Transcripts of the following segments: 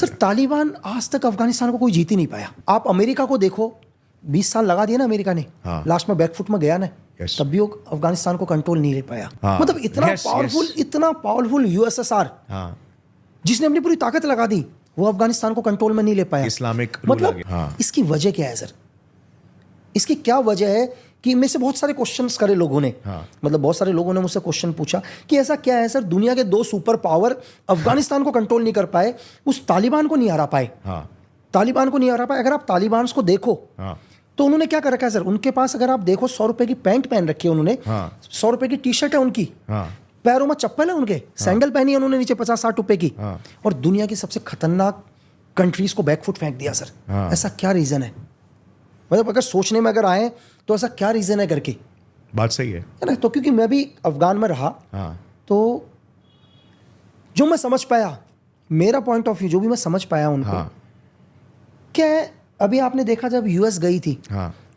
Sir Taliban आज तक अफगानिस्तान को कोई जीत ही नहीं पाया। आप अमेरिका को देखो, 20 साल लगा दिया ना अमेरिका ने, लास्ट में बैकफुट में गया ना, तब भी वो अफगानिस्तान को कंट्रोल नहीं ले पाया। मतलब इतना पावरफुल यूएसएसआर जिसने अपनी पूरी ताकत लगा दी, वो अफगानिस्तान को कंट्रोल में नहीं ले पाया। इस्लामिक मतलब इसकी वजह क्या है सर? इसकी क्या वजह है कि में से बहुत सारे क्वेश्चंस करे लोगों ने, मतलब बहुत सारे लोगों ने मुझसे क्वेश्चन पूछा कि ऐसा क्या है सर, दुनिया के 2 सुपर पावर अफगानिस्तान को कंट्रोल नहीं कर पाए, उस तालिबान को नहीं हरा पाए। तालिबान को नहीं हरा पाए। अगर आप तालिबान को देखो तो उन्होंने क्या कर रखा है सर, उनके पास अगर आप देखो 100 रुपए की पैंट पहन रखी है उन्होंने, 100 रुपए की टी शर्ट है उनकी, पैरों में चप्पल है उनके, सैंडल पहनी है उन्होंने नीचे 50-60 रुपए की, और दुनिया की सबसे खतरनाक कंट्रीज को बैकफुट फेंक दिया सर। ऐसा क्या रीजन है? मतलब अगर सोचने में अगर आए तो ऐसा क्या रीजन है करके। बात सही है ना? तो क्योंकि मैं भी अफगान में रहा, तो जो मैं समझ पाया, मेरा पॉइंट ऑफ व्यू जो भी मैं समझ पाया उनको, क्या है, अभी आपने देखा जब यूएस गई थी,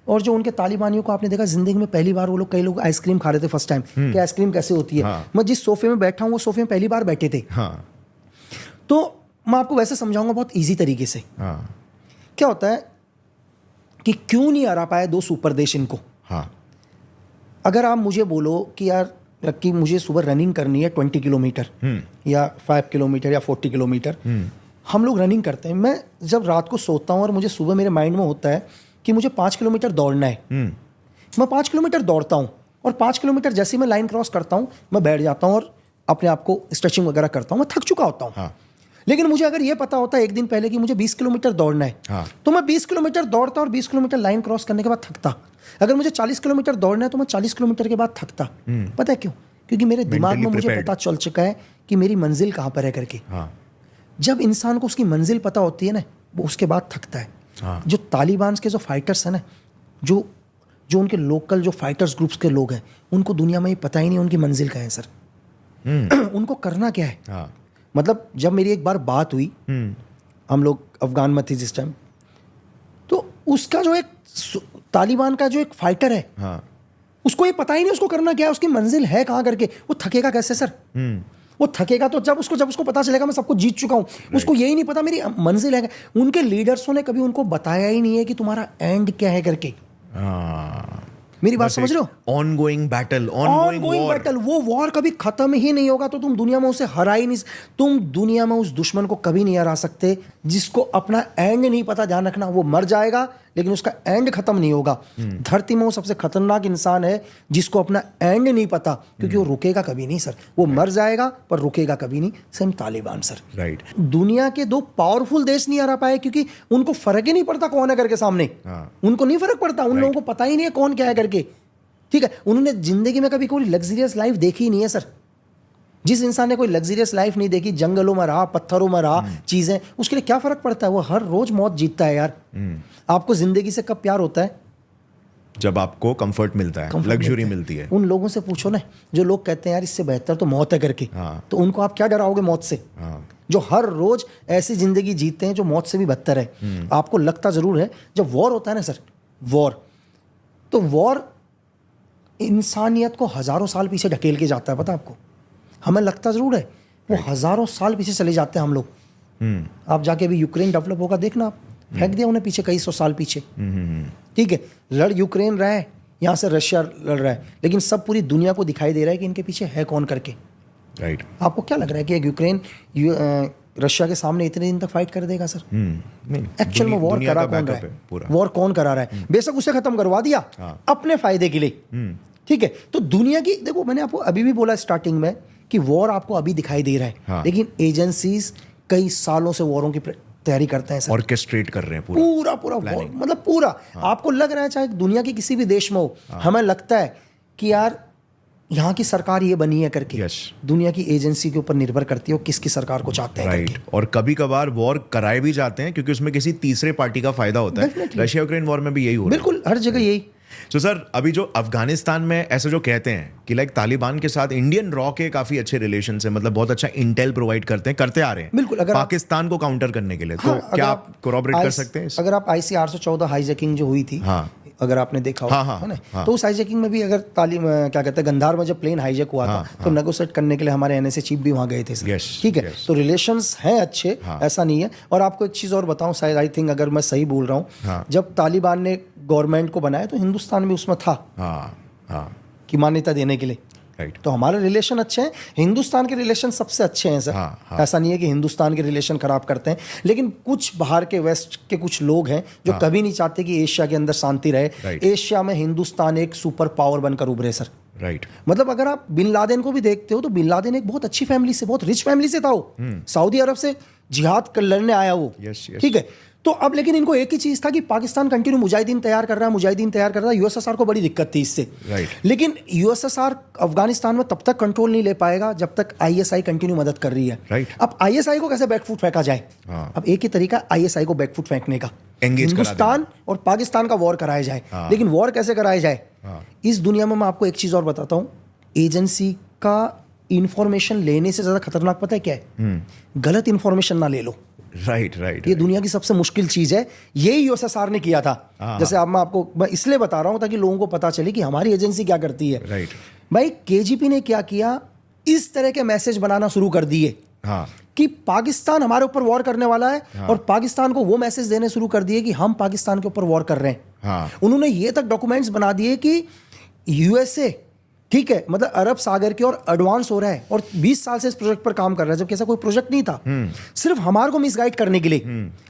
और जो उनके तालिबानियों को आपने देखा, जिंदगी में पहली बार वो लोग, कई लोग आइसक्रीम खा रहे थे फर्स्ट टाइम, कि आइसक्रीम कैसे होती है। मैं जिस सोफे में बैठा हूँ वो सोफे में पहली बार बैठे थे। तो मैं आपको वैसे समझाऊंगा बहुत ईजी तरीके से। क्या होता है कि क्यों नहीं हरा पाए 2 सुपर देश इनको। अगर आप मुझे बोलो कि यार कि मुझे सुबह रनिंग करनी है 20 किलोमीटर या 5 किलोमीटर या 40 किलोमीटर, हम लोग रनिंग करते हैं। मैं जब रात को सोता हूँ और मुझे सुबह मेरे माइंड में होता है कि मुझे 5 किलोमीटर दौड़ना है, मैं 5 किलोमीटर दौड़ता हूँ, और 5 किलोमीटर जैसे ही मैं लाइन क्रॉस करता हूँ मैं बैठ जाता हूँ और अपने आप को स्ट्रेचिंग वगैरह करता हूँ, मैं थक चुका होता हूँ। लेकिन मुझे अगर ये पता होता है एक दिन पहले कि मुझे 20 किलोमीटर दौड़ना है, तो मैं 20 किलोमीटर दौड़ता और 20 किलोमीटर लाइन क्रॉस करने के बाद थकता। अगर मुझे 40 किलोमीटर दौड़ना है तो मैं 40 किलोमीटर के बाद थकता। पता है क्यों? क्योंकि मेरे दिमाग में मुझे पता चल चुका है कि मेरी मंजिल कहाँ पर है करके। जब इंसान को उसकी मंजिल पता होती है ना, वो उसके बाद थकता है। जो तालिबान के जो फाइटर्स हैं ना, जो उनके लोकल जो फाइटर्स ग्रुप्स के लोग हैं, उनको दुनिया में ये पता ही नहीं उनकी मंजिल क्या है सर। उनको करना क्या है। मतलब जब मेरी एक बार बात हुई, हम लोग अफगान में थे जिस टाइम, तो उसका जो एक तालिबान का जो एक फाइटर है, उसको ये पता ही नहीं उसको करना क्या है, उसकी मंजिल है कहाँ करके। वो थकेगा कैसे सर? वो थकेगा तो जब उसको पता चलेगा मैं सब कुछ जीत चुका हूँ। उसको यही नहीं पता मेरी मंजिल है। उनके लीडर्सों ने कभी उनको बताया ही नहीं है कि तुम्हारा एंड क्या है करके। मेरी बात समझ रहे हो? ऑनगोइंग बैटल, वो वॉर कभी खत्म ही नहीं होगा, तो तुम दुनिया में उसे हरा ही नहीं। तुम दुनिया में उस दुश्मन को कभी नहीं हरा सकते जिसको अपना एंड नहीं पता। ध्यान रखना, वो मर जाएगा लेकिन उसका एंड खत्म नहीं होगा। धरती में वो सबसे खतरनाक इंसान है जिसको अपना एंड नहीं पता, क्योंकि वो रुकेगा कभी नहीं सर। वो मर जाएगा पर रुकेगा कभी नहीं। Same Taliban sir. राइट। दुनिया के 2 पावरफुल देश नहीं हरा पाए क्योंकि उनको फर्क ही नहीं पड़ता कौन है करके सामने। उनको नहीं फर्क पड़ता, उन लोगों को पता ही नहीं है कौन क्या है करके। ठीक है, उन्होंने जिंदगी में कभी कोई लग्जरियस लाइफ देखी ही नहीं है सर। जिस इंसान ने कोई लग्जरियस लाइफ नहीं देखी, जंगलों में रहा, पत्थरों में रहा, चीजें, उसके लिए क्या फर्क पड़ता है? वो हर रोज मौत जीतता है यार। आपको जिंदगी से कब प्यार होता है? जब आपको कंफर्ट मिलता है, लग्जरी मिलती है। उन लोगों से पूछो ना जो लोग कहते हैं यार इससे बेहतर तो मौत है करके, तो उनको आप क्या डराओगे मौत से? जो हर रोज ऐसी जिंदगी जीते हैं जो मौत से भी बदतर है। आपको लगता जरूर है जब वॉर होता है ना सर, तो वॉर इंसानियत को हजारों साल पीछे ढकेल के जाता है। पता आपको, हमें लगता जरूर है वो हजारों साल पीछे चले जाते हैं हम लोग। आप जाके अभी यूक्रेन डेवलप होगा देखना, आप फेंक दिया उन्हें पीछे कई 100 साल पीछे। ठीक है, लड़ यूक्रेन रहा है, यहाँ से रशिया लड़ रहा है, लेकिन सब पूरी दुनिया को दिखाई दे रहा है कि इनके पीछे है कौन करके। राइट। आपको क्या लग रहा है कि यूक्रेन रशिया के सामने इतने दिन तक फाइट कर देगा सर? एक्चुअल में वॉर करा कौन रहा है? वॉर कौन करा रहा है? बेशक उसे खत्म करवा दिया अपने फायदे के लिए। ठीक है, तो दुनिया की देखो, मैंने आपको अभी भी बोला स्टार्टिंग में कि वॉर आपको अभी दिखाई दे रहा है, लेकिन एजेंसीज कई सालों से वॉरों की तैयारी करते हैं सर। ऑर्केस्ट्रेट कर रहे हैं पूरा वॉर, मतलब पूरा। आपको लग रहा है चाहे दुनिया की किसी भी देश में हो, हमें लगता है कि यार यहाँ की सरकार ये बनी है करके। दुनिया की एजेंसी के ऊपर निर्भर करती है किसकी सरकार को चाहते हैं। राइट। और कभी कभार वॉर कराए भी जाते हैं क्योंकि उसमें किसी तीसरे पार्टी का फायदा होता है। रशिया यूक्रेन वॉर में भी यही हो रहा है। बिल्कुल, हर जगह यही। सो सर, अभी जो अफगानिस्तान में ऐसे जो कहते हैं कि लाइक तालिबान के साथ इंडियन रॉ के काफी अच्छे रिलेशन है, मतलब बहुत अच्छा इंटेल प्रोवाइड करते आ रहे हैं बिल्कुल, अगर पाकिस्तान को काउंटर करने के लिए, तो हाँ, क्या आप कोरॉबरेट कर सकते हैं? अगर आप IC 814 हाईजैकिंग जो हुई थी, हाँ, अगर आपने देखा हो, है ना, तो उस हाईजैकिंग में भी अगर क्या कहते हैं, गंधार में जब प्लेन हाईजैक हुआ था, तो नेगोशिएट करने के लिए हमारे NSA चीफ भी वहाँ गए थे सर। ठीक है, तो रिलेशंस हैं अच्छे, ऐसा नहीं है। और आपको एक चीज़ और बताऊं, शायद आई थिंक अगर मैं सही बोल रहा हूँ, जब तालिबान ने गवर्नमेंट को बनाया तो हिंदुस्तान भी उसमें था कि मान्यता देने के लिए। राइट। तो हमारे रिलेशन अच्छे हैं, हिंदुस्तान के रिलेशन सबसे अच्छे हैं सर। ऐसा नहीं है कि हिंदुस्तान के रिलेशन खराब करते हैं, लेकिन कुछ बाहर के वेस्ट के कुछ लोग हैं जो कभी नहीं चाहते कि एशिया के अंदर शांति रहे। एशिया में हिंदुस्तान एक सुपर पावर बनकर उभरे सर। राइट। मतलब अगर आप बिन लादेन को भी देखते हो तो बिन लादेन एक बहुत अच्छी फैमिली से, बहुत रिच फैमिली से था वो, सऊदी अरब से जिहाद कर लड़ने आया वो। ठीक है, तो अब लेकिन इनको एक ही चीज था कि पाकिस्तान कंटिन्यू मुजाहिदीन तैयार कर रहा है, USSR को बड़ी दिक्कत थी इससे। लेकिन USSR अफगानिस्तान में तब तक कंट्रोल नहीं ले पाएगा जब तक ISI कंटिन्यू मदद कर रही है। अब ISI को कैसे बैकफुट फेंका जाए? अब एक ही तरीका ISI को बैकफुट फेंकने का, हिंदुस्तान और पाकिस्तान का वॉर कराया जाए। लेकिन वॉर कैसे कराया जाए? इस दुनिया में मैं आपको एक चीज और बताता हूं, एजेंसी का इंफॉर्मेशन लेने से ज्यादा खतरनाक पता है क्या है? गलत इंफॉर्मेशन ना ले लो। राइट। ये दुनिया की सबसे मुश्किल चीज है, यही USSR ने किया था। जैसे अब मैं इसलिए बता रहा हूं ताकि लोगों को पता चले कि हमारी एजेंसी क्या करती है। राइट। भाई KGP ने क्या किया, इस तरह के मैसेज बनाना शुरू कर दिए कि पाकिस्तान हमारे ऊपर वॉर करने वाला है, और पाकिस्तान को वो मैसेज देने शुरू कर दिए कि हम पाकिस्तान के ऊपर वॉर कर रहे हैं। उन्होंने ये तक डॉक्यूमेंट्स बना दिए कि USA, ठीक है, मतलब अरब सागर की ओर एडवांस हो रहा है और 20 साल से इस प्रोजेक्ट पर काम कर रहा है, जबकि ऐसा कोई प्रोजेक्ट नहीं था, सिर्फ हमारे को मिसगाइड करने के लिए,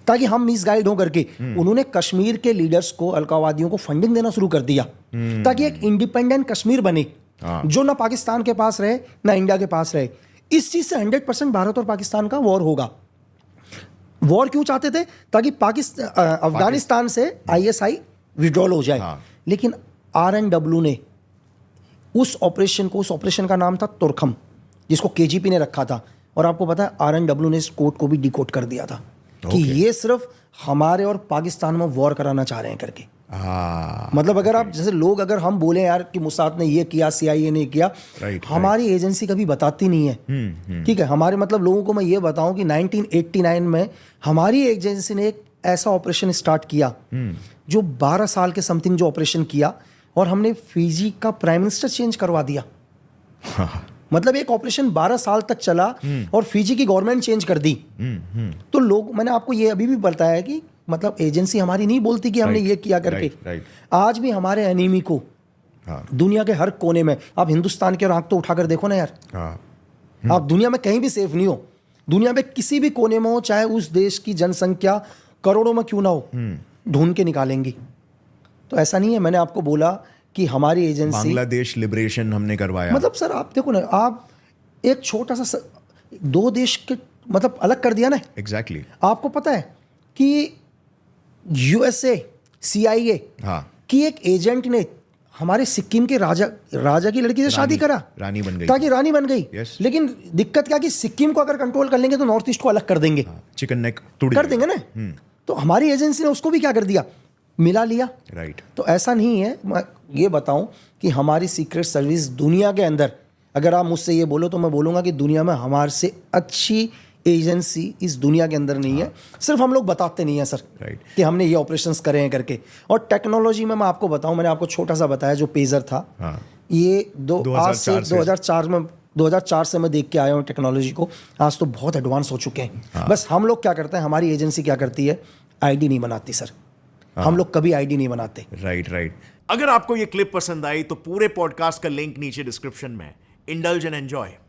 ताकि हम मिसगाइड हो करके। उन्होंने कश्मीर के लीडर्स को, अलकावादियों को फंडिंग देना शुरू कर दिया ताकि एक इंडिपेंडेंट कश्मीर बने, जो ना पाकिस्तान के पास रहे ना इंडिया के पास रहे। इस चीज से 100% भारत और पाकिस्तान का वॉर होगा। वॉर क्यों चाहते थे? ताकि अफगानिस्तान से ISI विड्रॉल हो जाए। लेकिन RNW ने उस ऑपरेशन का नाम था तुर्खम, जिसको KGP ने रखा था, और आपको पता है RNW ने इस कोड को भी डिकोड कर दिया था कि ये सिर्फ हमारे और पाकिस्तान में वॉर कराना चाह रहे हैं करके। मतलब अगर आप जैसे लोग, अगर हम बोले यार कि मुसाद ने ये किया, CIA ने किया, हमारी एजेंसी कभी बताती नहीं है। ठीक है, हमारे मतलब लोगों को मैं ये बताऊं कि 1989 में हमारी एजेंसी ने एक ऐसा ऑपरेशन स्टार्ट किया जो 12 साल के समथिंग जो ऑपरेशन किया, और हमने फिजी का प्राइम मिनिस्टर चेंज करवा दिया। मतलब एक ऑपरेशन 12 साल तक चला और फिजी की गवर्नमेंट चेंज कर दी। तो लोग, मैंने आपको ये अभी भी बताया कि मतलब एजेंसी हमारी नहीं बोलती कि हमने ये किया करके। आज भी हमारे एनिमी को दुनिया के हर कोने में, आप हिंदुस्तान की आंख तो उठाकर देखो ना यार, आप दुनिया में कहीं भी सेफ नहीं हो। दुनिया में किसी भी कोने में हो, चाहे उस देश की जनसंख्या करोड़ों में क्यों ना हो, ढूंढ के निकालेंगी। तो ऐसा नहीं है, मैंने आपको बोला कि हमारी एजेंसी, बांग्लादेश लिबरेशन हमने करवाया। मतलब सर आप देखो ना, आप एक छोटा सा 2 देश के मतलब अलग कर दिया ना। एग्जैक्टली। आपको पता है कि USA CIA की एक एजेंट ने हमारे सिक्किम के राजा की लड़की से शादी करा, रानी बन गई, ताकि रानी बन गई। लेकिन दिक्कत क्या कि सिक्किम को अगर कंट्रोल कर लेंगे तो नॉर्थ ईस्ट को अलग कर देंगे, चिकन नेक कर देंगे ना। तो हमारी एजेंसी ने उसको भी क्या कर दिया, मिला लिया। राइट। तो ऐसा नहीं है, मैं ये बताऊं कि हमारी सीक्रेट सर्विस दुनिया के अंदर, अगर आप मुझसे ये बोलो तो मैं बोलूंगा कि दुनिया में हमारे से अच्छी एजेंसी इस दुनिया के अंदर नहीं है। सिर्फ हम लोग बताते नहीं है सर कि हमने ये ऑपरेशंस करे हैं करके। और टेक्नोलॉजी में मैं आपको बताऊं, मैंने आपको छोटा सा बताया जो पेजर था, ये 2004 से मैं देख के आया हूँ टेक्नोलॉजी को। आज तो बहुत एडवांस हो चुके हैं। बस हम लोग क्या करते हैं, हमारी एजेंसी क्या करती है, ID नहीं बनाती सर। हम लोग कभी ID नहीं बनाते। राइट। अगर आपको ये क्लिप पसंद आई तो पूरे पॉडकास्ट का लिंक नीचे डिस्क्रिप्शन में। Indulge and enjoy.